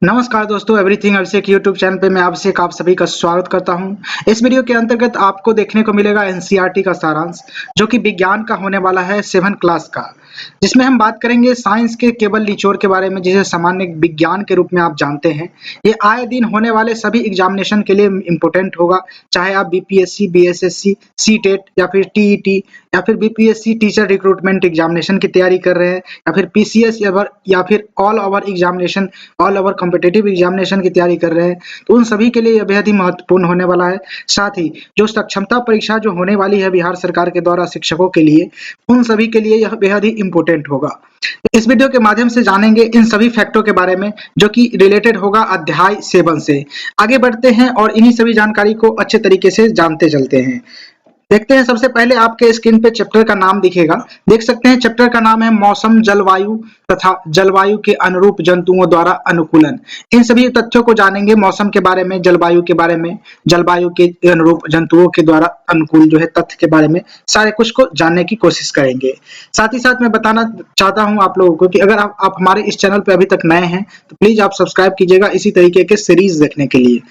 नमस्कार दोस्तों, एवरीथिंग अभिषेक YouTube channel पे मैं अभिषेक आप सभी का स्वागत करता हूं। इस वीडियो के अंतर्गत आपको देखने को मिलेगा एनसीईआरटी का सारांश, जो कि विज्ञान का होने वाला है 7 क्लास का, जिसमें हम बात करेंगे साइंस के केवल निचोड़ के बारे में, जिसे सामान्य विज्ञान के रूप में आप जानते हैं। ये आए दिन होने वाले सभी एग्जामिनेशन के लिए इम्पोर्टेंट होगा, चाहे आप बीपीएससी, बीएसएससी, सीटेट या फिर टीईटी या फिर बीपीएससी टीचर रिक्रूटमेंट एग्जामिनेशन की तैयारी कर रहे हैं, या फिर पीसीएस या फिर all over examination, all over competitive examination की तैयारी कर रहे हैं, तो उन सभी के लिए यह बेहद ही महत्वपूर्ण होने वाला है। साथ ही जो सक्षमता परीक्षा जो होने वाली है बिहार सरकार के द्वारा शिक्षकों के लिए, उन सभी के लिए यह बेहद ही इम्पोर्टेंट होगा। इस वीडियो के माध्यम से जानेंगे इन सभी फैक्टों के बारे में, जो कि रिलेटेड होगा अध्याय 7 से। आगे बढ़ते हैं और इन्हीं सभी जानकारी को अच्छे तरीके से जानते चलते हैं। देखते हैं, सबसे पहले आपके स्क्रीन पे चैप्टर का नाम दिखेगा, देख सकते हैं। चैप्टर का नाम है मौसम, जलवायु तथा जलवायु के अनुरूप जंतुओं द्वारा अनुकूलन। इन सभी तथ्यों को जानेंगे, मौसम के बारे में, जलवायु के बारे में, जलवायु के अनुरूप जंतुओं के द्वारा अनुकूल जो है तथ्य के बारे में, सारे कुछ को जानने की कोशिश करेंगे। साथ ही साथ मैं बताना चाहता हूं आप लोगों को कि अगर आप हमारे इस चैनल पे अभी तक नए हैं तो प्लीज आप सब्सक्राइब कीजिएगा इसी तरीके के सीरीज देखने के लिए।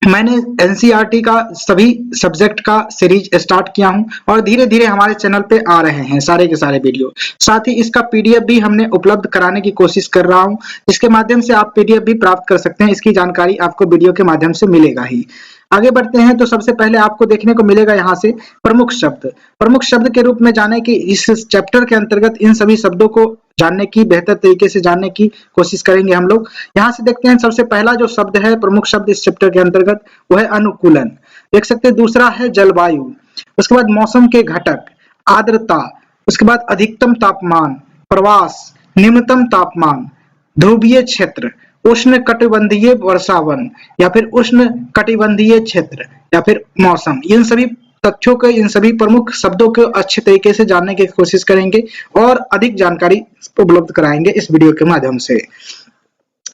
मैंने एनसीईआरटी का सभी सब्जेक्ट का सीरीज स्टार्ट किया हूं और धीरे धीरे हमारे चैनल पे आ रहे हैं सारे के सारे वीडियो। साथ ही इसका पीडीएफ भी हमने उपलब्ध कराने की कोशिश कर रहा हूं, जिसके माध्यम से आप पीडीएफ भी प्राप्त कर सकते हैं। इसकी जानकारी आपको वीडियो के माध्यम से मिलेगा ही। आगे बढ़ते हैं तो सबसे पहले आपको देखने को मिलेगा यहाँ से प्रमुख शब्द। प्रमुख शब्द के रूप में जाने कि इस चैप्टर के अंतर्गत इन सभी शब्दों को जानने की, बेहतर तरीके से जानने की कोशिश करेंगे हम लोग। यहाँ से देखते हैं, सबसे पहला जो शब्द है प्रमुख शब्द इस चैप्टर के अंतर्गत, वो है अनुकूलन। देख सकते हैं। दूसरा है जलवायु, उसके बाद मौसम के घटक, आर्द्रता, उसके बाद अधिकतम तापमान, प्रवास, निम्नतम तापमान, ध्रुवीय क्षेत्र, उष्ण कटिबंधीय वर्षावन या फिर उष्ण कटिबंधीय क्षेत्र या फिर मौसम। इन सभी तथ्यों के, इन सभी प्रमुख शब्दों को अच्छे तरीके से जानने की कोशिश करेंगे और अधिक जानकारी उपलब्ध कराएंगे इस वीडियो के माध्यम से।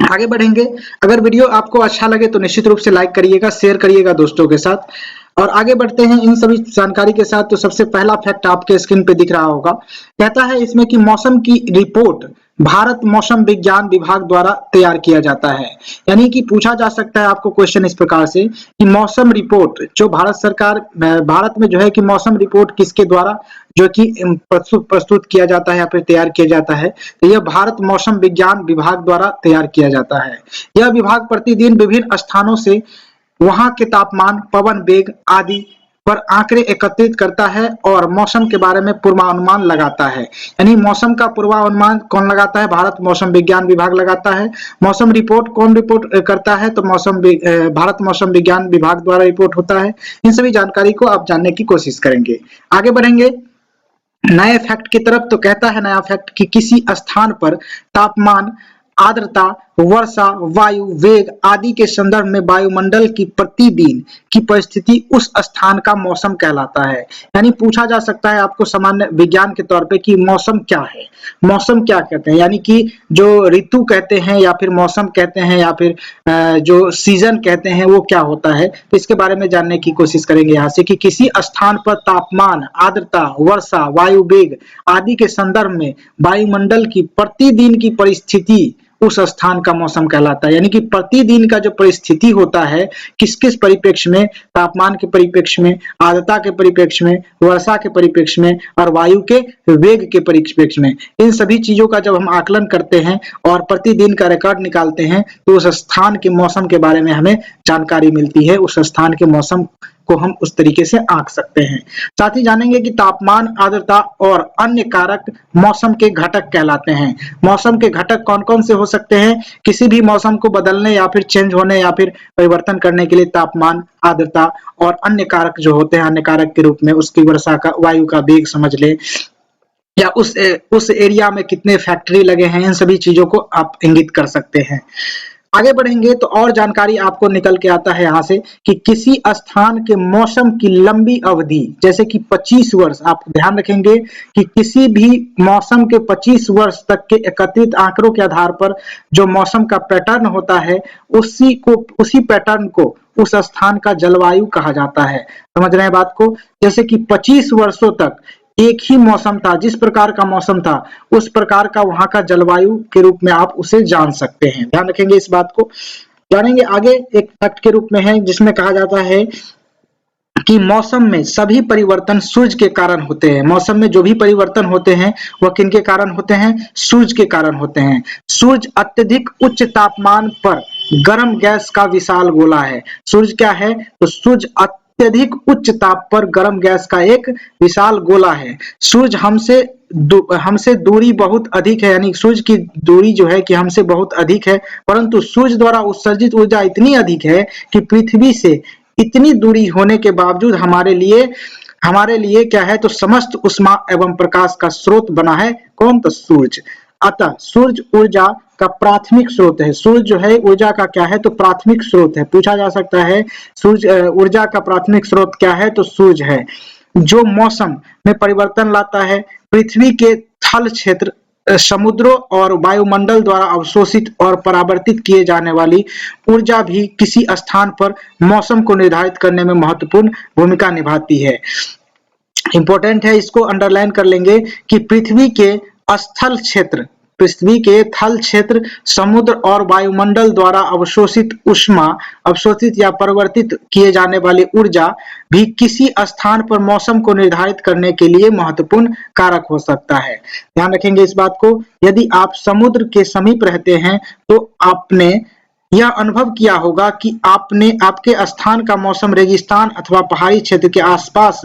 आगे बढ़ेंगे। अगर वीडियो आपको अच्छा लगे तो निश्चित रूप से लाइक करिएगा, शेयर करिएगा दोस्तों के साथ। और आगे बढ़ते हैं इन सभी जानकारी के साथ। तो सबसे पहला फैक्ट आपके स्क्रीन पे दिख रहा होगा, कहता है इसमें कि मौसम की रिपोर्ट भारत मौसम विज्ञान विभाग द्वारा तैयार किया जाता है। यानी कि पूछा जा सकता है आपको क्वेश्चन इस प्रकार से कि मौसम रिपोर्ट जो भारत सरकार, भारत में जो है कि मौसम रिपोर्ट किसके द्वारा जो कि प्रस्तुत किया जाता है या फिर तैयार किया जाता है, तो यह भारत मौसम विज्ञान विभाग द्वारा तैयार किया जाता है। यह विभाग प्रतिदिन विभिन्न स्थानों से वहां के तापमान, पवन वेग आदि पर आंकड़े एकत्रित करता है और मौसम के बारे में पूर्वानुमान लगाता है। यानी मौसम का पूर्वानुमान कौन लगाता है? भारत मौसम विज्ञान विभाग लगाता है। मौसम रिपोर्ट कौन रिपोर्ट करता है? तो भारत मौसम विज्ञान विभाग द्वारा रिपोर्ट होता है। इन सभी जानकारी को आप जानने की कोशिश करेंगे। आगे बढ़ेंगे नए फैक्ट की तरफ। तो कहता है नया फैक्ट कि किसी स्थान पर तापमान, आर्द्रता, वर्षा, वायु वेग आदि के संदर्भ में वायुमंडल की प्रतिदिन की परिस्थिति उस स्थान का मौसम कहलाता है। यानी पूछा जा सकता है आपको सामान्य विज्ञान के तौर पे कि मौसम क्या है, मौसम क्या कहते हैं, यानी कि जो ऋतु कहते हैं या फिर मौसम कहते हैं या फिर जो सीजन कहते हैं वो क्या होता है। तो इसके बारे में जानने की कोशिश करेंगे यहाँ से कि किसी स्थान पर तापमान, आर्द्रता, वर्षा, वायु वेग आदि के संदर्भ में वायुमंडल की प्रतिदिन की परिस्थिति उस स्थान का मौसम कहलाता है। यानी कि प्रतिदिन का जो परिस्थिति होता है, किस किस परिप्रेक्ष्य में, तापमान के परिप्रेक्ष्य में, आर्द्रता के परिप्रेक्ष्य में, वर्षा के परिप्रेक्ष्य में और वायु के वेग के परिप्रेक्ष्य में, इन सभी चीजों का जब हम आकलन करते हैं और प्रतिदिन का रिकॉर्ड निकालते हैं तो उस स्थान के मौसम के बारे में हमें जानकारी मिलती है। उस स्थान के मौसम को हम उस तरीके से आंक सकते हैं। साथ ही जानेंगे कि तापमान, आर्द्रता और अन्य कारक मौसम के घटक कहलाते हैं। मौसम के घटक कौन कौन से हो सकते हैं? किसी भी मौसम को बदलने या फिर चेंज होने या फिर परिवर्तन करने के लिए तापमान, आर्द्रता और अन्य कारक जो होते हैं, अन्य कारक के रूप में उसकी वर्षा का, वायु का वेग समझ ले, या उस एरिया में कितने फैक्ट्री लगे हैं, इन सभी चीजों को आप इंगित कर सकते हैं। आगे बढ़ेंगे तो और जानकारी आपको निकल के आता है यहाँ से कि किसी स्थान के मौसम की लंबी अवधि, जैसे कि 25 वर्ष, आप ध्यान रखेंगे कि किसी भी मौसम के 25 वर्ष तक के एकत्रित आंकड़ों के आधार पर जो मौसम का पैटर्न होता है, उसी पैटर्न को उस स्थान का जलवायु कहा जाता है। समझ रहे हैं बात को? जैसे कि 25 वर्षों तक एक ही मौसम था, जिस प्रकार का मौसम था उस प्रकार का वहां का जलवायु के रूप में आप उसे जान सकते हैं। ध्यान रखेंगे इस बात को। जानेंगे आगे एक फैक्ट के रूप में है जिसमें कहा जाता है कि मौसम में सभी परिवर्तन सूरज के कारण होते हैं। मौसम में जो भी परिवर्तन होते हैं वह किनके कारण होते हैं? सूरज के कारण होते हैं। सूरज अत्यधिक उच्च तापमान पर गर्म गैस का विशाल गोला है। सूरज क्या है? तो सूरज अत्यधिक उच्च ताप पर गर्म गैस का एक विशाल गोला है। सूरज हमसे दूरी बहुत अधिक है, यानी सूरज की दूरी जो है कि हमसे बहुत अधिक है, परंतु सूरज द्वारा उत्सर्जित ऊर्जा इतनी अधिक है कि पृथ्वी से इतनी दूरी होने के बावजूद हमारे लिए क्या है? तो समस्त ऊष्मा एवं प्रकाश का स्रोत बना है कौन? तो सूरज। अतः सूरज ऊर्जा का प्राथमिक स्रोत है। सूरज जो है ऊर्जा का क्या है? तो प्राथमिक स्रोत है। पूछा जा सकता है सूरज ऊर्जा का प्राथमिक स्रोत क्या है? तो सूरज है। जो मौसम में परिवर्तन लाता है, पृथ्वी के थल क्षेत्र, समुद्रों और वायुमंडल द्वारा अवशोषित और परावर्तित किए जाने वाली ऊर्जा भी किसी स्थान पर मौसम को निर्धारित करने में महत्वपूर्ण भूमिका निभाती है। इंपॉर्टेंट है, इसको अंडरलाइन कर लेंगे कि पृथ्वी के थल क्षेत्र, समुद्र और वायुमंडल द्वारा अवशोषित या परिवर्तित किए जाने वाली ऊर्जा भी किसी स्थान पर मौसम को निर्धारित करने के लिए महत्वपूर्ण कारक हो सकता है। ध्यान रखेंगे इस बात को। यदि आप समुद्र के समीप रहते हैं तो आपने यह अनुभव किया होगा कि आपके स्थान का मौसम रेगिस्तान अथवा पहाड़ी क्षेत्र के आसपास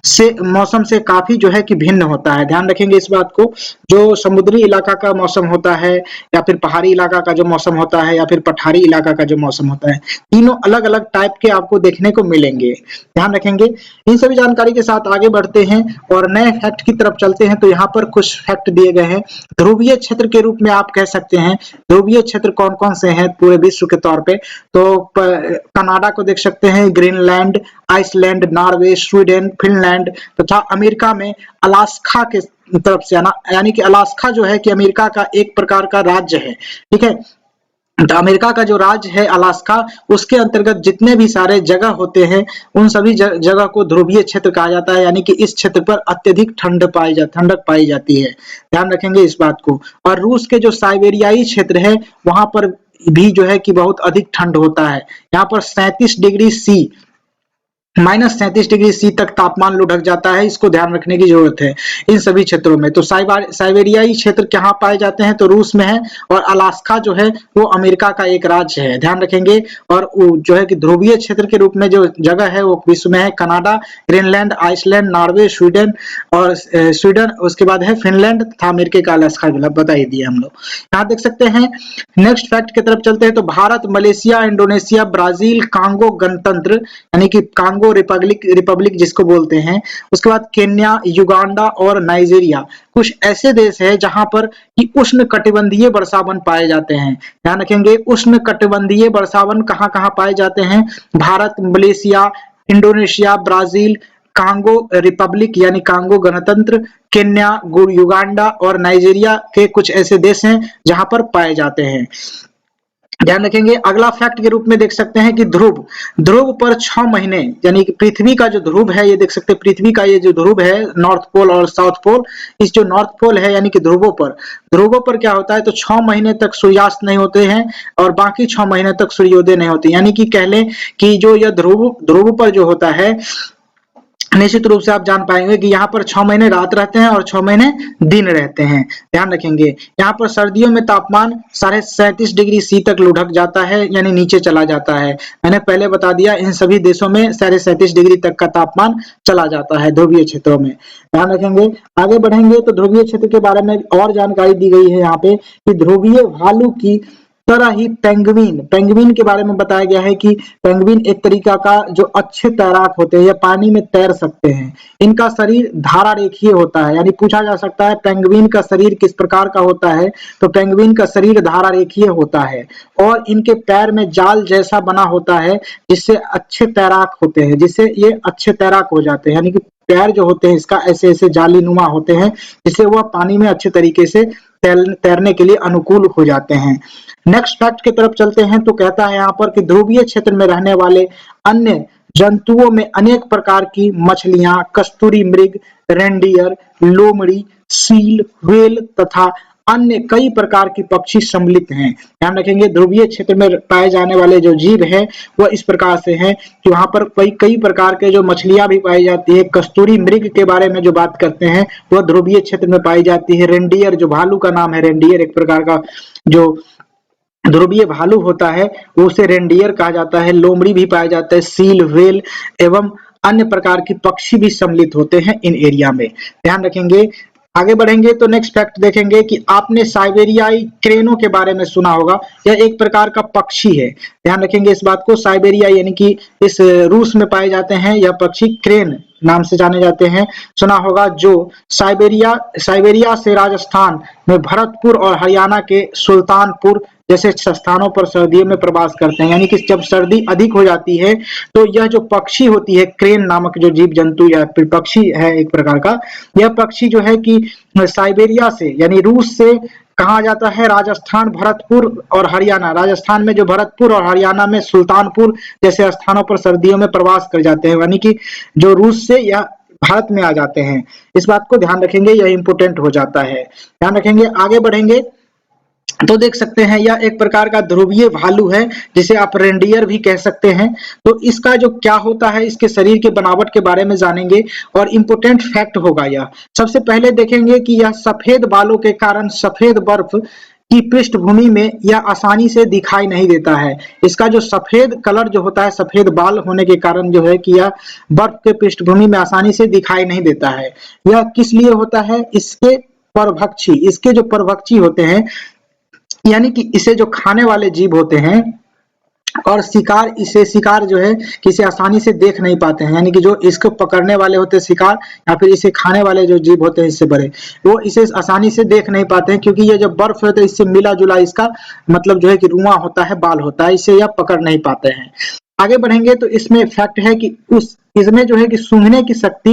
से मौसम से काफी जो है कि भिन्न होता है। ध्यान रखेंगे इस बात को। जो समुद्री इलाका का मौसम होता है या फिर पहाड़ी इलाका का जो मौसम होता है या फिर पठारी इलाका का जो मौसम होता है, तीनों अलग अलग टाइप के आपको देखने को मिलेंगे। ध्यान रखेंगे। इन सभी जानकारी के साथ आगे बढ़ते हैं और नए फैक्ट की तरफ चलते हैं। तो यहाँ पर कुछ फैक्ट दिए गए हैं। ध्रुवीय क्षेत्र के रूप में आप कह सकते हैं। ध्रुवीय क्षेत्र कौन कौन से हैं पूरे विश्व के तौर पे? तो कनाडा को देख सकते हैं, Greenland, Iceland, Norway, Sweden, Finland तथा अमेरिका में अलास्का के तरफ से आना, यानी कि अलास्का जो है कि अमेरिका का एक प्रकार का राज्य है। ठीक है। तो अमेरिका का जो राज्य है अलास्का, उसके अंतर्गत जितने भी सारे जगह होते हैं उन सभी जगह को ध्रुवीय क्षेत्र कहा जाता है, यानी कि इस क्षेत्र पर अत्यधिक ठंडक पाई जाती है। ध्यान रखेंगे इस बात को। और रूस के जो साइबेरियाई क्षेत्र है वहां पर भी जो है कि बहुत अधिक ठंड होता है। यहाँ पर 37 डिग्री सी -37 डिग्री सी तक तापमान लुढ़क जाता है। इसको ध्यान रखने की जरूरत है इन सभी क्षेत्रों में। तो साइबेरियाई क्षेत्र कहाँ पाए जाते हैं? तो रूस में है। और अलास्का जो है वो अमेरिका का एक राज्य है। ध्यान रखेंगे। और जो है कि ध्रुवीय क्षेत्र के रूप में जो जगह है वो विश्व में है Canada, Greenland, Iceland, Norway, Sweden, उसके बाद है फिनलैंड तथा अमेरिका का अलास्का, बता ही दिया हम लोग। यहाँ देख सकते हैं। नेक्स्ट फैक्ट की तरफ चलते हैं। तो Bharat, Malaysia, Indonesia, Brazil, Congo गणतंत्र यानी कि कांगो रिपब्लिक जिसको बोलते हैं, उसके बाद केन्या, युगांडा और नाइजीरिया कुछ ऐसे देश है जहां पर कि उष्ण कटिबंधीय वर्षावन पाए जाते हैं। ध्यान रखेंगे। उष्ण कटिबंधीय वर्षावन कहां कहां पाए जाते हैं? Bharat, Malaysia, Indonesia, Brazil, Congo Republic यानी कांगो गणतंत्र, केन्या, युगांडा और नाइजीरिया के कुछ ऐसे देश हैं जहां पर पाए जाते हैं। ध्यान रखेंगे। अगला फैक्ट के रूप में देख सकते हैं कि ध्रुव पर 6 महीने, यानी कि पृथ्वी का जो ध्रुव है, ये देख सकते हैं पृथ्वी का ये जो ध्रुव है, नॉर्थ पोल और साउथ पोल, इस जो नॉर्थ पोल है यानी कि ध्रुवों पर क्या होता है? तो 6 महीने तक सूर्यास्त नहीं होते हैं और बाकी 6 महीने तक सूर्योदय नहीं होते। यानी कि कह लें कि जो यह ध्रुव पर जो होता है, निश्चित रूप से आप जान पाएंगे कि यहाँ पर 6 महीने रात रहते हैं और 6 महीने दिन रहते हैं। ध्यान रखेंगे। यहाँ पर सर्दियों में तापमान 37.5 डिग्री सी तक लुढ़क जाता है, यानी नीचे चला जाता है। मैंने पहले बता दिया इन सभी देशों में 37.5 डिग्री तक का तापमान चला जाता है ध्रुवीय क्षेत्रों में। ध्यान रखेंगे। आगे बढ़ेंगे तो ध्रुवीय क्षेत्र के बारे में और जानकारी दी गई है यहाँ पे कि ध्रुवीय भालू की तरह ही पेंगुइन के बारे में बताया गया है कि पेंगुइन एक तरीका का जो अच्छे तैराक होते हैं या पानी में तैर सकते हैं। इनका शरीर धारा रेखीय होता है, यानी पूछा जा सकता है पेंगुइन का शरीर किस प्रकार का होता है? तो पेंगुइन का शरीर धारा रेखीय होता है और इनके पैर में जाल जैसा बना होता है जिससे अच्छे तैराक होते हैं, जिससे ये अच्छे तैराक हो जाते हैं। यानी कि पैर जो होते हैं इसका ऐसे ऐसे जाली नुमा होते हैं जिससे वह पानी में अच्छे तरीके से तैरने के लिए अनुकूल हो जाते हैं। नेक्स्ट फैक्ट की तरफ चलते हैं। तो कहता है यहाँ पर कि ध्रुवीय क्षेत्र में रहने वाले अन्य जंतुओं में अनेक प्रकार की मछलियां, कस्तूरी मृग, रेंडियर, लोमड़ी, सील, व्हेल तथा अन्य कई प्रकार के पक्षी सम्मिलित हैं। ध्यान रखेंगे ध्रुवीय क्षेत्र में पाए जाने वाले जो जीव है वह इस प्रकार से हैं कि वहां पर कई प्रकार के जो मछलियां भी पाई जाती है। कस्तूरी मृग के बारे में जो बात करते हैं वह ध्रुवीय क्षेत्र में पाई जाती है। रेंडियर, जो भालू का नाम है, रेंडियर एक प्रकार का जो ध्रुवीय भालू होता है वो उसे रेंडियर कहा जाता है। लोमड़ी भी पाया जाता है। सील, व्हेल एवं अन्य प्रकार की पक्षी भी सम्मिलित होते हैं इन एरिया में। ध्यान रखेंगे। आगे बढ़ेंगे तो नेक्स्ट फैक्ट देखेंगे कि आपने साइबेरियाई क्रेनों के बारे में सुना होगा। यह एक प्रकार का पक्षी है। ध्यान रखेंगे इस बात को। साइबेरिया यानी कि इस रूस में पाए जाते हैं। यह पक्षी क्रेन नाम से जाने जाते हैं, सुना होगा, जो साइबेरिया से राजस्थान में भरतपुर और हरियाणा के सुल्तानपुर जैसे स्थानों पर सर्दियों में प्रवास करते हैं। यानी कि जब सर्दी अधिक हो जाती है तो यह जो पक्षी होती है, क्रेन नामक जो जीव जंतु या फिर पक्षी है एक प्रकार का, यह पक्षी जो है कि साइबेरिया से यानी रूस से कहा जाता है राजस्थान, भरतपुर और हरियाणा। राजस्थान में जो भरतपुर और हरियाणा में सुल्तानपुर जैसे स्थानों पर सर्दियों में प्रवास कर जाते हैं। यानी कि जो रूस से या भारत में आ जाते हैं। इस बात को ध्यान रखेंगे, यह इंपोर्टेंट हो जाता है। ध्यान रखेंगे। आगे बढ़ेंगे तो देख सकते हैं यह एक प्रकार का ध्रुवीय भालू है जिसे आप रेंडियर भी कह सकते हैं। तो इसका जो क्या होता है, इसके शरीर के बनावट के बारे में जानेंगे और इंपोर्टेंट फैक्ट होगा यह। सबसे पहले देखेंगे कि यह सफेद बालों के कारण सफेद बर्फ की पृष्ठभूमि में यह आसानी से दिखाई नहीं देता है। इसका जो सफेद कलर जो होता है, सफेद बाल होने के कारण जो है कि यह बर्फ के पृष्ठभूमि में आसानी से दिखाई नहीं देता है। यह किस लिए होता है? इसके जो परभक्षी होते हैं, यानी कि इसे जो खाने वाले जीव होते हैं और शिकार जो है कि इसे आसानी से देख नहीं पाते हैं। यानी कि जो इसको पकड़ने वाले होते हैं शिकार या फिर इसे खाने वाले जो जीव होते हैं इससे बड़े, वो इसे आसानी से देख नहीं पाते हैं क्योंकि ये जब बर्फ होता है इससे मिला जुला इसका मतलब जो है कि रुआं होता है, बाल होता है, इसे यह पकड़ नहीं पाते हैं। आगे बढ़ेंगे तो इसमें फैक्ट है कि इसमें जो है कि सूंघने की शक्ति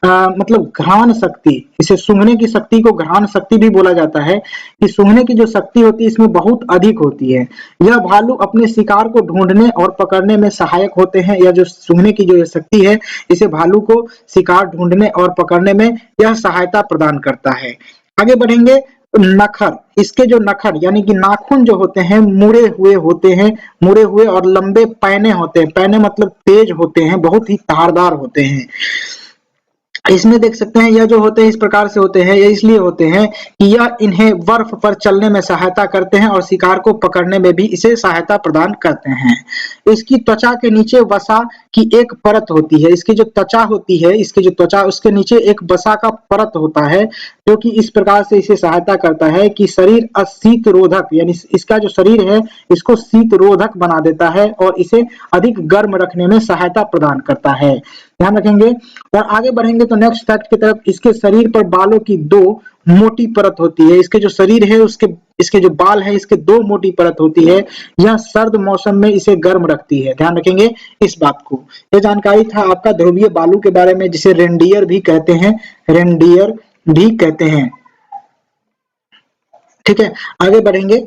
मतलब घ्राण शक्ति, इसे सूंघने की शक्ति को घ्राण शक्ति भी बोला जाता है कि सूंघने की जो शक्ति होती है इसमें बहुत अधिक होती है। यह भालू अपने शिकार को ढूंढने और पकड़ने में सहायक होते हैं। यह जो सूंघने की जो शक्ति है इसे भालू को शिकार ढूंढने और पकड़ने में यह सहायता प्रदान करता है। आगे बढ़ेंगे। नखर, इसके जो नखर यानी कि नाखून जो होते हैं मुड़े हुए और लंबे पैने होते हैं। पैने मतलब तेज होते हैं, बहुत ही धारदार होते हैं। इसमें देख सकते हैं यह जो होते हैं इस प्रकार से होते हैं। ये इसलिए होते हैं कि यह इन्हें बर्फ पर चलने में सहायता करते हैं और शिकार को पकड़ने में भी इसे सहायता प्रदान करते हैं। इसकी त्वचा के नीचे वसा की एक परत होती है। इसकी जो त्वचा होती है, इसकी जो त्वचा, उसके नीचे एक वसा का परत होता है जो कि इस प्रकार से इसे सहायता करता है कि शरीर शीत रोधक, यानी इसका जो शरीर है इसको शीत रोधक बना देता है और इसे अधिक गर्म रखने में सहायता प्रदान करता है। ध्यान रखेंगे। और आगे बढ़ेंगे तो नेक्स्ट फैक्ट की तरफ। इसके शरीर पर बालों की 2 मोटी परत होती है। इसके जो शरीर है इसके जो बाल है इसके 2 मोटी परत होती है। यह सर्द मौसम में इसे गर्म रखती है। ध्यान रखेंगे इस बात को। यह जानकारी था आपका ध्रुवीय बालू के बारे में जिसे रेंडियर भी कहते हैं। ठीक है, आगे बढ़ेंगे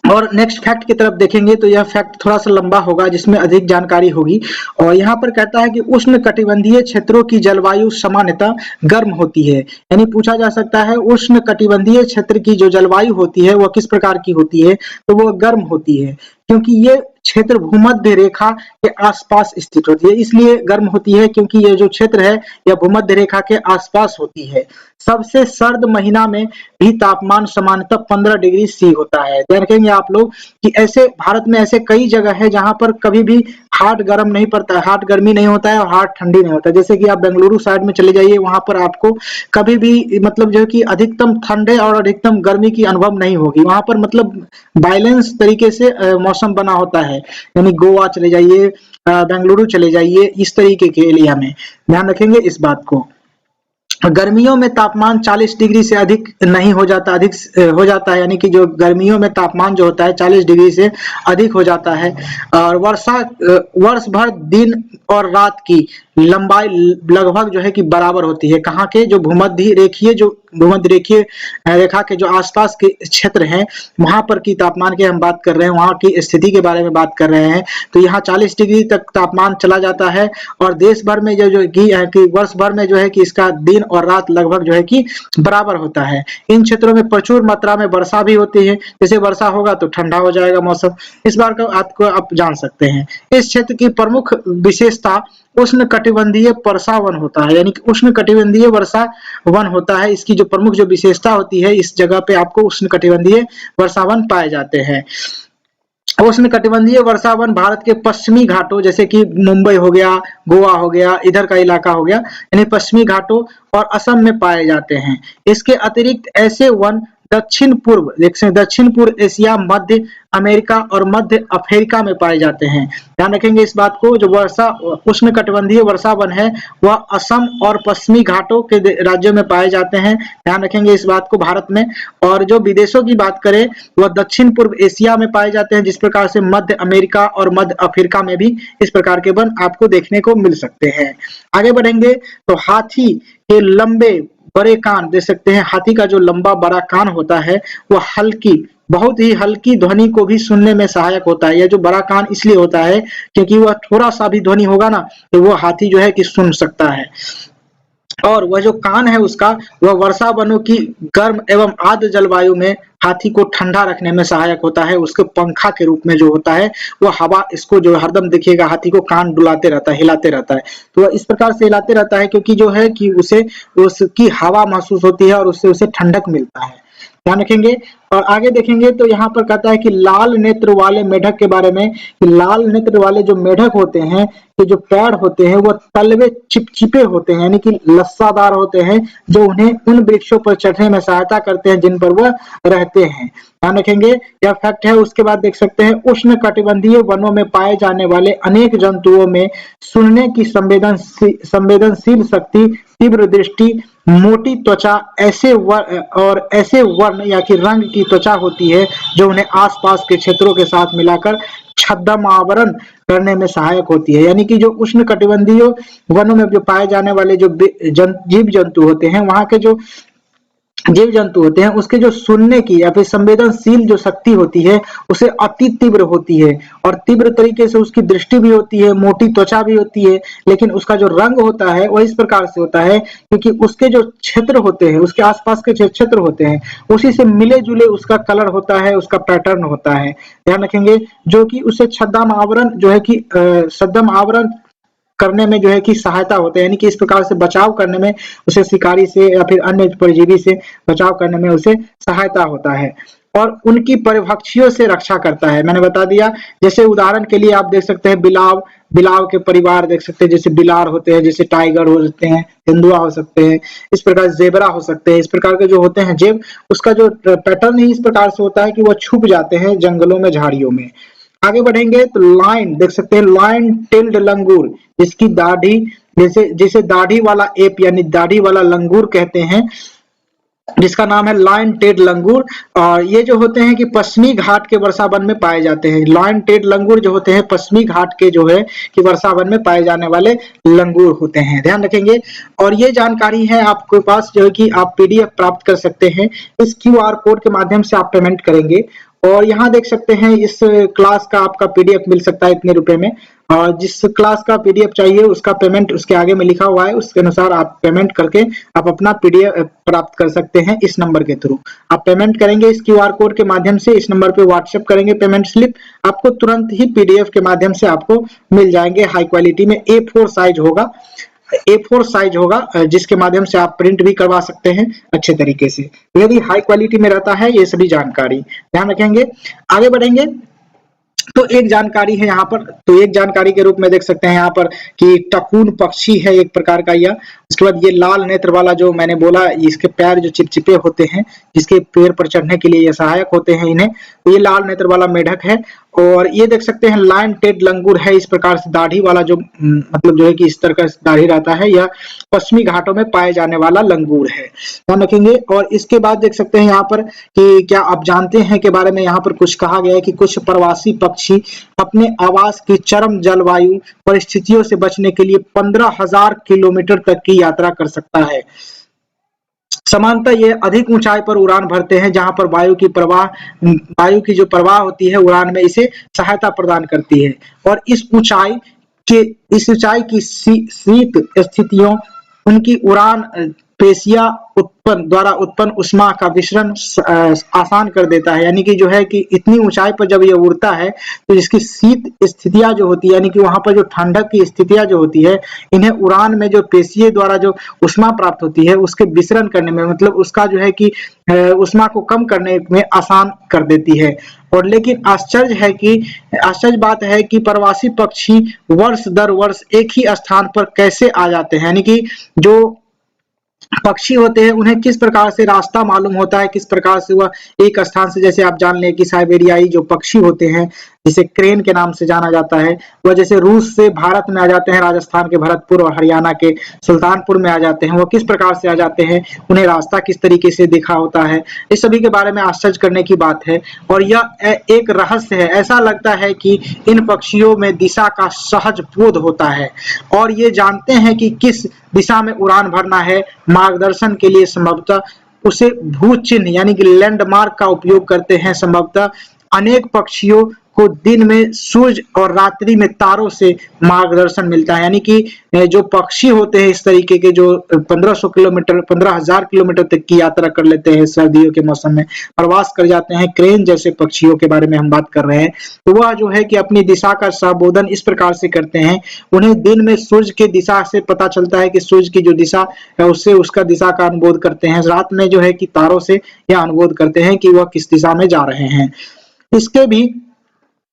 और नेक्स्ट फैक्ट की तरफ देखेंगे तो यह फैक्ट थोड़ा सा लंबा होगा जिसमें अधिक जानकारी होगी। और यहाँ पर कहता है कि उष्ण कटिबंधीय क्षेत्रों की जलवायु सामान्यतः गर्म होती है। यानी पूछा जा सकता है उष्ण कटिबंधीय क्षेत्र की जो जलवायु होती है वह किस प्रकार की होती है, तो वह गर्म होती है क्योंकि ये क्षेत्र भूमध्य रेखा के आसपास स्थित होती है। इसलिए गर्म होती है क्योंकि ये जो क्षेत्र है यह भूमध्य रेखा के आसपास होती है। सबसे सर्द महीना में भी तापमान सामान्यतः 15 डिग्री सी होता है। ध्यान रखेंगे आप लोग कि ऐसे भारत में ऐसे कई जगह है जहां पर कभी भी हार्ड गर्म नहीं पड़ता है, हार्ड गर्मी नहीं होता है और हार्ड ठंडी नहीं होता है। जैसे कि आप बेंगलुरु साइड में चले जाइए, वहां पर आपको कभी भी मतलब जो है कि अधिकतम ठंडे और अधिकतम गर्मी की अनुभव नहीं होगी। वहां पर मतलब बैलेंस तरीके से मौसम बना होता है। यानी गोवा चले जाइए, बेंगलुरु चले जाइए, इस तरीके के एरिया में ध्यान रखेंगे इस बात को। गर्मियों में तापमान 40 डिग्री से अधिक नहीं हो जाता, अधिक हो जाता है। यानी कि जो गर्मियों में तापमान जो होता है 40 डिग्री से अधिक हो जाता है। और वर्ष भर दिन और रात की लंबाई लगभग जो है कि बराबर होती है। कहाँ के, जो भूमध्य रेखीय रेखा के जो आसपास के क्षेत्र हैं वहां पर की तापमान की हम बात कर रहे हैं, वहां की स्थिति के बारे में बात कर रहे हैं। तो यहाँ 40 डिग्री तक तापमान चला जाता है और देश भर में कि वर्ष भर में जो है कि इसका दिन और रात लगभग जो है कि बराबर होता है। इन क्षेत्रों में प्रचुर मात्रा में वर्षा भी होती है। जैसे वर्षा होगा तो ठंडा हो जाएगा मौसम, इस बार का आपको आप जान सकते हैं। इस क्षेत्र की प्रमुख विशेषता उष्णकटिबंधीय वर्षा वन होता है, यानी कि उष्णकटिबंधीय वर्षा वन होता है। इसकी जो प्रमुख जो विशेषता होती है, इस जगह पे आपको उष्णकटिबंधीय वर्षा वन पाए जाते हैं। उष्णकटिबंधीय वर्षा वन भारत के पश्चिमी घाटों, जैसे कि मुंबई हो गया, गोवा हो गया, इधर का इलाका हो गया, यानी पश्चिमी घाटों और असम में पाए जाते हैं। इसके अतिरिक्त ऐसे वन दक्षिण पूर्व एशिया, मध्य अमेरिका और मध्य अफ्रीका में पाए जाते हैं। ध्यान रखेंगे इस बात को, जो उष्णकटिबंधीय वर्षा वन है वह असम और पश्चिमी घाटों के राज्यों में पाए जाते हैं। ध्यान रखेंगे इस बात को भारत में। और जो विदेशों की बात करें वह दक्षिण पूर्व एशिया में पाए जाते हैं, जिस प्रकार से मध्य अमेरिका और मध्य अफ्रीका में भी इस प्रकार के वन आपको देखने को मिल सकते हैं। आगे बढ़ेंगे तो हाथी के लंबे बड़े कान देख सकते हैं। हाथी का जो लंबा बड़ा कान होता है वह बहुत ही हल्की ध्वनि को भी सुनने में सहायक होता है। यह जो बड़ा कान इसलिए होता है क्योंकि वह थोड़ा सा भी ध्वनि होगा ना तो वो हाथी जो है कि सुन सकता है। और वह जो कान है उसका, वह वर्षा वनों की गर्म एवं आर्द्र जलवायु में हाथी को ठंडा रखने में सहायक होता है। उसके पंखा के रूप में जो होता है वह हवा इसको जो हरदम दिखेगा, हाथी को कान डुलाते रहता है, हिलाते रहता है। तो वह इस प्रकार से हिलाते रहता है क्योंकि जो है कि उसे उसकी हवा महसूस होती है और उससे उसे ठंडक मिलता है। ध्यान रखेंगे। और आगे देखेंगे तो यहाँ पर कहता है कि लाल नेत्र वाले मेढक के बारे में, कि लाल नेत्र वाले जो मेढक होते हैं कि जो पैर होते हैं वो तलवे चिपचिपे होते हैं, यानी कि लस्सादार होते हैं, जो उन्हें उन वृक्षों पर चढ़ने में सहायता करते हैं जिन पर वह रहते हैं। ध्यान रखेंगे, यह फैक्ट है। उसके बाद देख सकते हैं उष्णकटिबंधीय वनों में पाए जाने वाले अनेक जंतुओं में सुनने की संवेदनशील शक्ति, तीव्र दृष्टि, मोटी त्वचा, ऐसे वर्ण या कि रंग की त्वचा होती है जो उन्हें आसपास के क्षेत्रों के साथ मिलाकर छद्म आवरण करने में सहायक होती है। यानी कि जो उष्णकटिबंधीय वनों में जो पाए जाने वाले जो जीव जंतु होते हैं, वहां के जो जीव जंतु होते हैं उसके जो सुनने की या फिर संवेदनशील जो शक्ति होती है उसे अति तीव्र होती है और तीव्र तरीके से उसकी दृष्टि भी होती है, मोटी त्वचा भी होती है। लेकिन उसका जो रंग होता है वह इस प्रकार से होता है क्योंकि उसके जो क्षेत्र होते हैं, उसके आसपास के जो क्षेत्र होते हैं उसी से मिले जुले उसका कलर होता है, उसका पैटर्न होता है। ध्यान रखेंगे, जो कि उसे छद्म आवरण जो है कि छद्म आवरण करने में जो है कि सहायता होता है, यानी कि इस प्रकार से बचाव करने में उसे शिकारी से या फिर अन्य परजीवी से बचाव करने में उसे सहायता होता है और उनकी परभक्षियों से रक्षा करता है। मैंने बता दिया, जैसे उदाहरण के लिए आप देख सकते हैं बिलाव के परिवार देख सकते हैं, जैसे बिलार होते हैं, जैसे टाइगर हो सकते हैं, तेंदुआ हो सकते हैं, इस प्रकार जेबरा हो सकते हैं। इस प्रकार के जो होते हैं जेब, उसका जो पैटर्न ही इस प्रकार से होता है कि वह छुप जाते हैं जंगलों में, झाड़ियों में। आगे बढ़ेंगे तो लाइन देख सकते हैं, लाइन टेल्ड लंगूर, जिसकी दाढ़ी जिसे दाढ़ी वाला एप यानी दाढ़ी वाला लंगूर कहते हैं, जिसका नाम है लायन टेड लंगूर। और ये जो होते हैं कि पश्चिमी घाट के वर्षा वन में पाए जाते हैं। लायन टेड लंगूर जो होते हैं पश्चिमी घाट के जो है कि वर्षा वन में पाए जाने वाले लंगूर होते हैं। ध्यान रखेंगे। और ये जानकारी है आपके पास जो है कि आप पीडीएफ प्राप्त कर सकते हैं। इस क्यूआर कोड के माध्यम से आप पेमेंट करेंगे और यहाँ देख सकते हैं इस क्लास का आपका पीडीएफ मिल सकता है इतने रुपए में। और जिस क्लास का पीडीएफ चाहिए उसका पेमेंट उसके आगे में लिखा हुआ है, उसके अनुसार आप पेमेंट करके आप अपना पीडीएफ प्राप्त कर सकते हैं। इस नंबर के थ्रू आप पेमेंट करेंगे, इस क्यूआर कोड के माध्यम से इस नंबर पे व्हाट्सएप करेंगे पेमेंट स्लिप, आपको तुरंत ही पीडीएफ के माध्यम से आपको मिल जाएंगे। हाई क्वालिटी में A4 साइज होगा, A4 साइज होगा, जिसके माध्यम से आप प्रिंट भी करवा सकते हैं अच्छे तरीके से। यदि हाई क्वालिटी में रहता है ये सभी जानकारी, ध्यान रखेंगे। आगे बढ़ेंगे तो एक जानकारी है यहाँ पर, तो एक जानकारी के रूप में देख सकते हैं यहाँ पर कि टकून पक्षी है एक प्रकार का यह। उसके बाद ये लाल नेत्र वाला जो मैंने बोला, इसके पैर जो चिपचिपे होते हैं, जिसके पैर पर चढ़ने के लिए ये सहायक होते हैं इन्हें, तो ये लाल नेत्र वाला मेढक है। और ये देख सकते हैं लायन टेड लंगूर है, इस प्रकार से दाढ़ी वाला जो मतलब जो है कि इस तरह का दाढ़ी रहता है, यह पश्चिमी घाटों में पाए जाने वाला लंगूर है, ध्यान रखेंगे। और इसके बाद देख सकते हैं यहाँ पर कि क्या आप जानते हैं के बारे में यहाँ पर कुछ कहा गया है कि कुछ प्रवासी पक्षी अपने आवास की चरम जलवायु परिस्थितियों से बचने के लिए 15,000 किलोमीटर तक की यात्रा कर सकता है। सामान्यतः ये अधिक ऊंचाई पर उड़ान भरते हैं जहां पर वायु की जो प्रवाह होती है उड़ान में इसे सहायता प्रदान करती है। और के इस ऊंचाई की शीत स्थितियों उनकी उड़ान पेशिया द्वारा उत्पन्न उष्मा का विसरण आसान कर देता है, यानी कि जो है कि इतनी ऊंचाई पर जब ये उड़ता है तो इसकी शीत स्थितियां जो होती है, यानी कि वहां पर जो ठंडक की स्थितियां जो होती है, इन्हें उड़ान में जो पेशिये द्वारा जो उष्मा प्राप्त होती है उसके विसरण करने में, मतलब उसका जो है कि उष्मा को कम करने में आसान कर देती है। और लेकिन आश्चर्य बात है कि प्रवासी पक्षी वर्ष दर वर्ष एक ही स्थान पर कैसे आ जाते हैं, यानी कि जो पक्षी होते हैं उन्हें किस प्रकार से रास्ता मालूम होता है, किस प्रकार से वह एक स्थान से, जैसे आप जान लें कि साइबेरियाई जो पक्षी होते हैं जिसे क्रेन के नाम से जाना जाता है, वह जैसे रूस से भारत में आ जाते हैं, राजस्थान के भरतपुर और हरियाणा के सुल्तानपुर में आ जाते हैं, वो किस प्रकार से आ जाते हैं, उन्हें रास्ता किस तरीके से दिखा होता है, इस सभी के बारे में आश्चर्य करने की बात है। और यह एक रहस्य है, ऐसा लगता है कि इन पक्षियों में दिशा का सहज बोध होता है और ये जानते हैं कि किस दिशा में उड़ान भरना है। मार्गदर्शन के लिए संभवतः उसे भू चिन्ह यानी कि लैंडमार्क का उपयोग करते हैं। संभवतः अनेक पक्षियों को दिन में सूर्य और रात्रि में तारों से मार्गदर्शन मिलता है, यानी कि जो पक्षी होते हैं इस तरीके के जो 1500 किलोमीटर 15,000 किलोमीटर तक की यात्रा कर लेते हैं, सर्दियों के मौसम में प्रवास कर जाते हैं, क्रेन जैसे पक्षियों के बारे में हम बात कर रहे हैं, तो वह जो है कि अपनी दिशा का संबोधन इस प्रकार से करते हैं। उन्हें दिन में सूर्य की दिशा से पता चलता है कि सूर्य की जो दिशा है उससे उसका दिशा का अनुबोध करते हैं, रात में जो है कि तारों से यह अनुबोध करते हैं कि वह किस दिशा में जा रहे हैं। इसके भी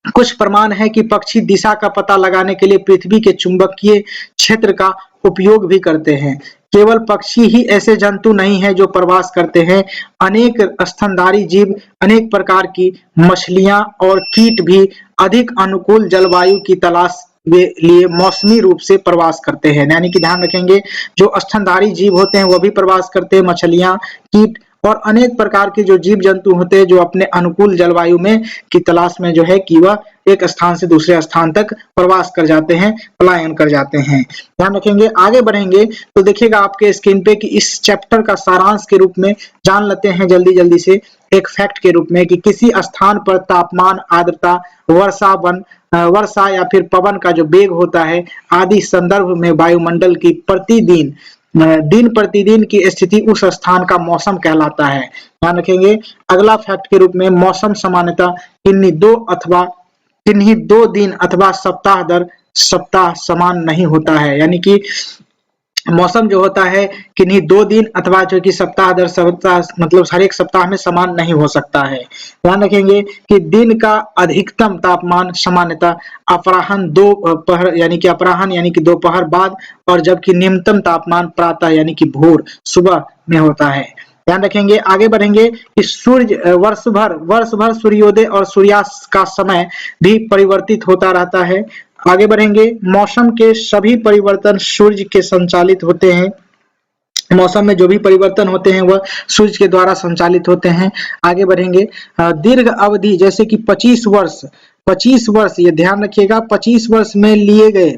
कुछ प्रमाण है कि पक्षी दिशा का पता लगाने के लिए पृथ्वी के चुंबकीय क्षेत्र का उपयोग भी करते हैं। केवल पक्षी ही ऐसे जंतु नहीं हैं जो प्रवास करते हैं, अनेक स्तनधारी जीव, अनेक प्रकार की मछलियां और कीट भी अधिक अनुकूल जलवायु की तलाश के लिए मौसमी रूप से प्रवास करते हैं, यानी कि ध्यान रखेंगे जो स्तनधारी जीव होते हैं वह भी प्रवास करते हैं, मछलियां, कीट और अनेक प्रकार के जो जीव जंतु होते हैं जो अपने अनुकूल जलवायु में की तलाश में जो है कि वह एक स्थान से दूसरे स्थान तक प्रवास कर जाते हैं, पलायन कर जाते हैं। ध्यान रखेंगे। आगे बढ़ेंगे तो देखिएगा आपके स्क्रीन पे कि इस चैप्टर का सारांश के रूप में जान लेते हैं जल्दी जल्दी से एक फैक्ट के रूप में कि किसी स्थान पर तापमान, आर्द्रता, वर्षा या फिर पवन का जो वेग होता है आदि संदर्भ में वायुमंडल की दिन प्रतिदिन की स्थिति उस स्थान का मौसम कहलाता है। ध्यान रखेंगे। अगला फैक्ट के रूप में मौसम सामान्यतः किन्हीं दो दिन अथवा सप्ताह दर सप्ताह समान नहीं होता है, यानी कि मौसम जो होता है किन्हीं 2 दिन अथवा जो कि सप्ताह दर सप्ताह मतलब हर एक सप्ताह में समान नहीं हो सकता है। ध्यान रखेंगे कि दिन का अधिकतम तापमान सामान्यतः अपराह्न यानी कि दोपहर बाद और जबकि निम्नतम तापमान प्रातः यानी कि भोर सुबह में होता है। ध्यान रखेंगे। आगे बढ़ेंगे कि वर्ष भर सूर्योदय और सूर्यास्त का समय भी परिवर्तित होता रहता है। आगे बढ़ेंगे। मौसम के सभी परिवर्तन सूर्य के संचालित होते हैं। मौसम में जो भी परिवर्तन होते हैं वह सूर्य के द्वारा संचालित होते हैं। आगे बढ़ेंगे। दीर्घ अवधि जैसे कि 25 वर्ष ये ध्यान रखिएगा 25 वर्ष में लिए गए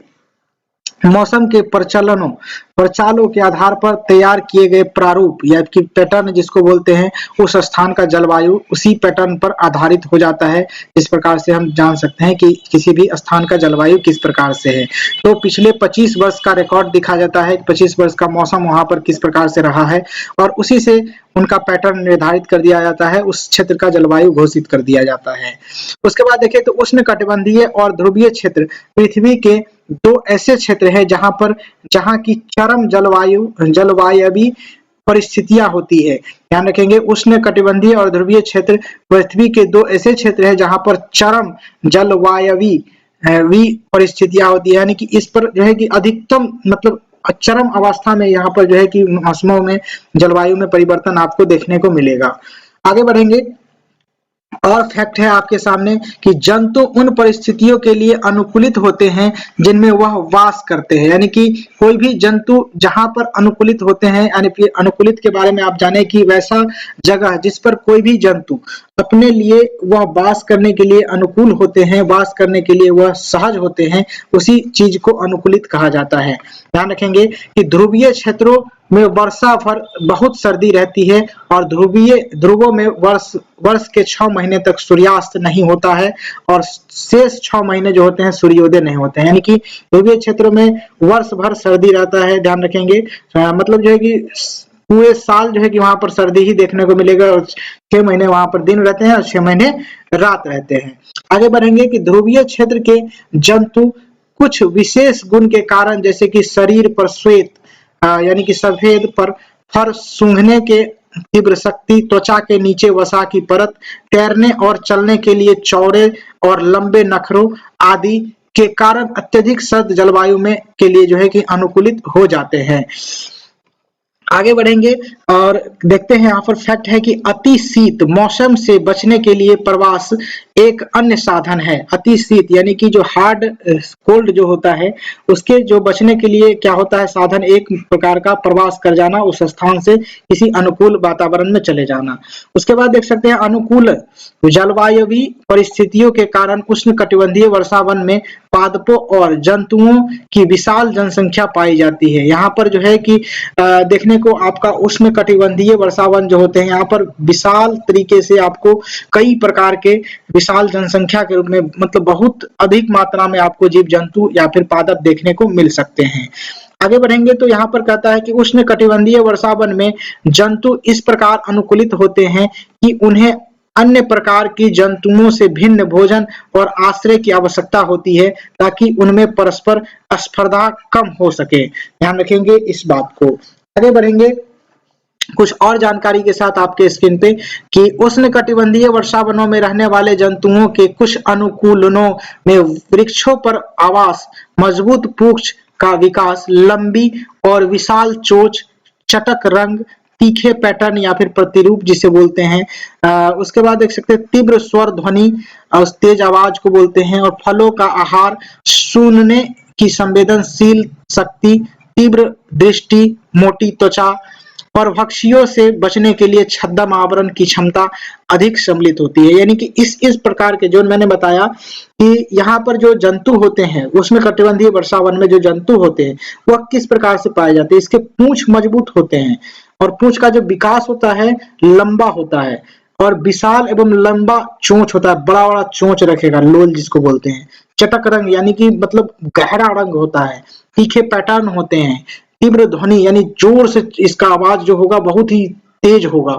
मौसम के प्रचालों के आधार पर तैयार किए गए प्रारूप या कि पैटर्न जिसको बोलते हैं उस स्थान का जलवायु उसी पैटर्न पर आधारित हो जाता है। इस प्रकार से हम जान सकते हैं कि किसी भी स्थान का जलवायु किस प्रकार से है। तो पिछले 25 वर्ष का रिकॉर्ड दिखा जाता है, 25 वर्ष का मौसम वहां पर किस प्रकार से रहा है और उसी से उनका पैटर्न निर्धारित कर दिया जाता है, उस क्षेत्र का जलवायु घोषित कर दिया जाता है। उसके बाद देखें तो उष्णकटिबंधीय और ध्रुवीय क्षेत्र पृथ्वी के 2 ऐसे क्षेत्र हैं जहां की चरम जलवायवी परिस्थितियां होती है। ध्यान रखेंगे। उष्णकटिबंधीय और ध्रुवीय क्षेत्र पृथ्वी के 2 ऐसे क्षेत्र हैं जहां पर चरम जलवायवी परिस्थितियां होती है, यानी कि इस पर जो है कि अधिकतम मतलब चरम अवस्था में यहाँ पर जो है कि मौसमों में जलवायु में परिवर्तन आपको देखने को मिलेगा। आगे बढ़ेंगे। और फैक्ट है आपके सामने कि जंतु उन परिस्थितियों के लिए अनुकूलित होते हैं जिनमें वह वास करते हैं। यानी कि कोई भी जंतु जहां पर अनुकूलित होते हैं, यानी कि अनुकूलित के बारे में आप जाने कि वैसा जगह जिस पर कोई भी जंतु अपने लिए वह वास करने के लिए अनुकूल होते हैं, वास करने के लिए वह सहज होते हैं, उसी चीज को अनुकूलित कहा जाता है। ध्यान रखेंगे कि ध्रुवीय क्षेत्रों में वर्षा भर बहुत सर्दी रहती है और ध्रुवों में वर्ष के 6 महीने तक सूर्यास्त नहीं होता है और शेष 6 महीने जो होते हैं सूर्योदय नहीं होते हैं। यानी कि ध्रुवीय क्षेत्रों में वर्ष भर सर्दी रहता है। ध्यान रखेंगे मतलब जो है कि पूरे साल जो है कि वहां पर सर्दी ही देखने को मिलेगा और 6 महीने वहां पर दिन रहते हैं और 6 महीने रात रहते हैं। आगे बढ़ेंगे कि ध्रुवीय क्षेत्र के जंतु कुछ विशेष गुण के कारण, जैसे कि शरीर पर श्वेत यानी कि सफेद पर फर सूंघने के तीव्र शक्ति, त्वचा के नीचे वसा की परत, तैरने और चलने के लिए चौड़े और लंबे नखरों आदि के कारण अत्यधिक सर्द जलवायु में के लिए जो है कि अनुकूलित हो जाते हैं। आगे बढ़ेंगे और देखते हैं यहाँ पर फैक्ट है कि अति शीत मौसम से बचने के लिए प्रवास एक अन्य साधन है। अति शीत यानी कि जो हार्ड कोल्ड जो होता है उसके जो बचने के लिए क्या होता है साधन, एक प्रकार का प्रवास कर जाना, उस स्थान से किसी अनुकूल वातावरण में चले जाना। उसके बाद देख सकते हैं अनुकूल जलवायुवी परिस्थितियों के कारण उष्णकटिबंधीय वर्षावन में पादपों और जंतुओं की विशाल जनसंख्या पाई जाती है। यहाँ पर जो है कि देखने को आपका उष्णकटिबंधीय वर्षावन जो होते हैं यहाँ पर विशाल तरीके से आपको कई प्रकार के विशाल जनसंख्या के रूप में मतलब बहुत अधिक मात्रा में आपको जीव जंतु या फिर पादप देखने को मिल सकते हैं। आगे बढ़ेंगे तो यहाँ पर कहता है कि उष्णकटिबंधीय वर्षावन में जंतु इस प्रकार अनुकूलित होते हैं कि उन्हें अन्य प्रकार की जंतुओं से भिन्न भोजन और आश्रय की आवश्यकता होती है ताकि उनमें परस्पर स्पर्धा कम हो सके। ध्यान रखेंगे इस बात को। आगे बढ़ेंगे कुछ और जानकारी के साथ आपके स्क्रीन पे कि उष्णकटिबंधीय वर्षावनों में रहने वाले जंतुओं के कुछ अनुकूलनों में वृक्षों पर आवास, मजबूत पूंछ का विकास, लंबी और विशाल चोंच, चटक रंग, तीखे पैटर्न या फिर प्रतिरूप जिसे बोलते हैं। उसके बाद देख सकते हैं तीव्र स्वर ध्वनि और तेज आवाज को बोलते हैं और फलों का आहार, सुनने की संवेदनशील शक्ति, तीव्र दृष्टि, मोटी त्वचा, परभक्षियों से बचने के लिए छद्म आवरण की क्षमता अधिक सम्मिलित होती है। यानी कि इस प्रकार के जो मैंने बताया कि यहाँ पर जो जंतु होते हैं उष्णकटिबंधीय वर्षावन में जो जंतु होते हैं वह किस प्रकार से पाए जाते हैं। इसके पूंछ मजबूत होते हैं और पूंछ का जो विकास होता है लंबा होता है और विशाल एवं लंबा चोंच होता है, बड़ा बड़ा चोंच रखेगा, लोल जिसको बोलते हैं। चटक रंग यानी कि मतलब गहरा रंग होता है, तीखे पैटर्न होते हैं, तीव्र ध्वनि यानी जोर से इसका आवाज जो होगा बहुत ही तेज होगा।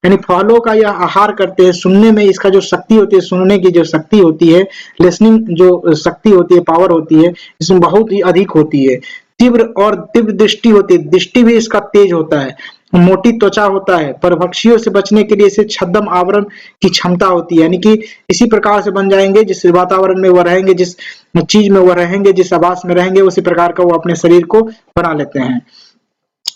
यानी फलों का यह आहार करते हैं, सुनने में इसका जो शक्ति होती है, सुनने की जो शक्ति होती है, लिसनिंग जो शक्ति होती है, पावर होती है, इसमें बहुत ही अधिक होती है। तीव्र दृष्टि होती है, दृष्टि भी इसका तेज होता है, मोटी त्वचा होता है, परभक्षियों से बचने के लिए इसे छद्म आवरण की क्षमता होती है। यानी कि इसी प्रकार से बन जाएंगे जिस वातावरण में वो रहेंगे, जिस चीज में वो रहेंगे, जिस आवास में रहेंगे, उसी प्रकार का वो अपने शरीर को बना लेते हैं।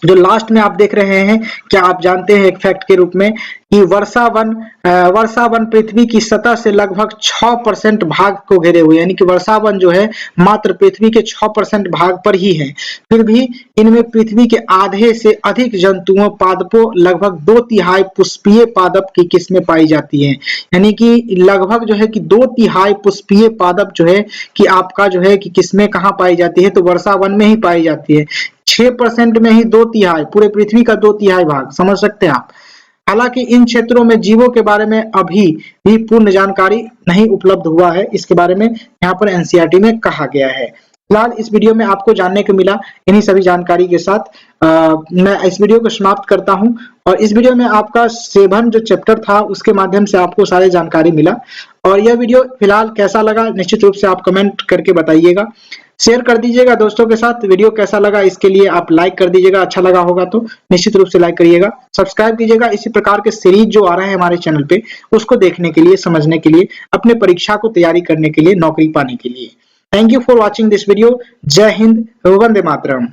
जो लास्ट में आप देख रहे हैं, क्या आप जानते हैं एक फैक्ट के रूप में कि वर्षावन पृथ्वी की सतह से लगभग 6% भाग को घेरे हुए, यानी कि वर्षावन जो है मात्र पृथ्वी के 6% भाग पर ही है। फिर भी इनमें पृथ्वी के आधे से अधिक जंतुओं, पादपों, लगभग 2/3 पुष्पीय पादप की किस्में पाई जाती हैं। यानी कि लगभग जो है कि 2/3 पुष्पीय पादप जो है कि आपका जो है कि किस्में कहाँ पाई जाती है, तो वर्षावन में ही पाई जाती है। 6% में ही 2/3 पूरे पृथ्वी का 2/3 भाग, समझ सकते हैं आप। हालांकि इन क्षेत्रों में जीवों के बारे में अभी भी पूर्ण जानकारी नहीं उपलब्ध हुआ है, इसके बारे में यहाँ पर एनसीईआरटी में कहा गया है। फिलहाल इस वीडियो में आपको जानने को मिला, इन्हीं सभी जानकारी के साथ मैं इस वीडियो को समाप्त करता हूं। और इस वीडियो में आपका 7 जो चैप्टर था उसके माध्यम से आपको सारी जानकारी मिला। और यह वीडियो फिलहाल कैसा लगा निश्चित रूप से आप कमेंट करके बताइएगा, शेयर कर दीजिएगा दोस्तों के साथ। वीडियो कैसा लगा इसके लिए आप लाइक कर दीजिएगा, अच्छा लगा होगा तो निश्चित रूप से लाइक करिएगा, सब्सक्राइब कीजिएगा इसी प्रकार के सीरीज जो आ रहे हैं हमारे चैनल पे, उसको देखने के लिए, समझने के लिए, अपने परीक्षा को तैयारी करने के लिए, नौकरी पाने के लिए। Thank you for watching this video. जय हिंद, वंदे मातरम।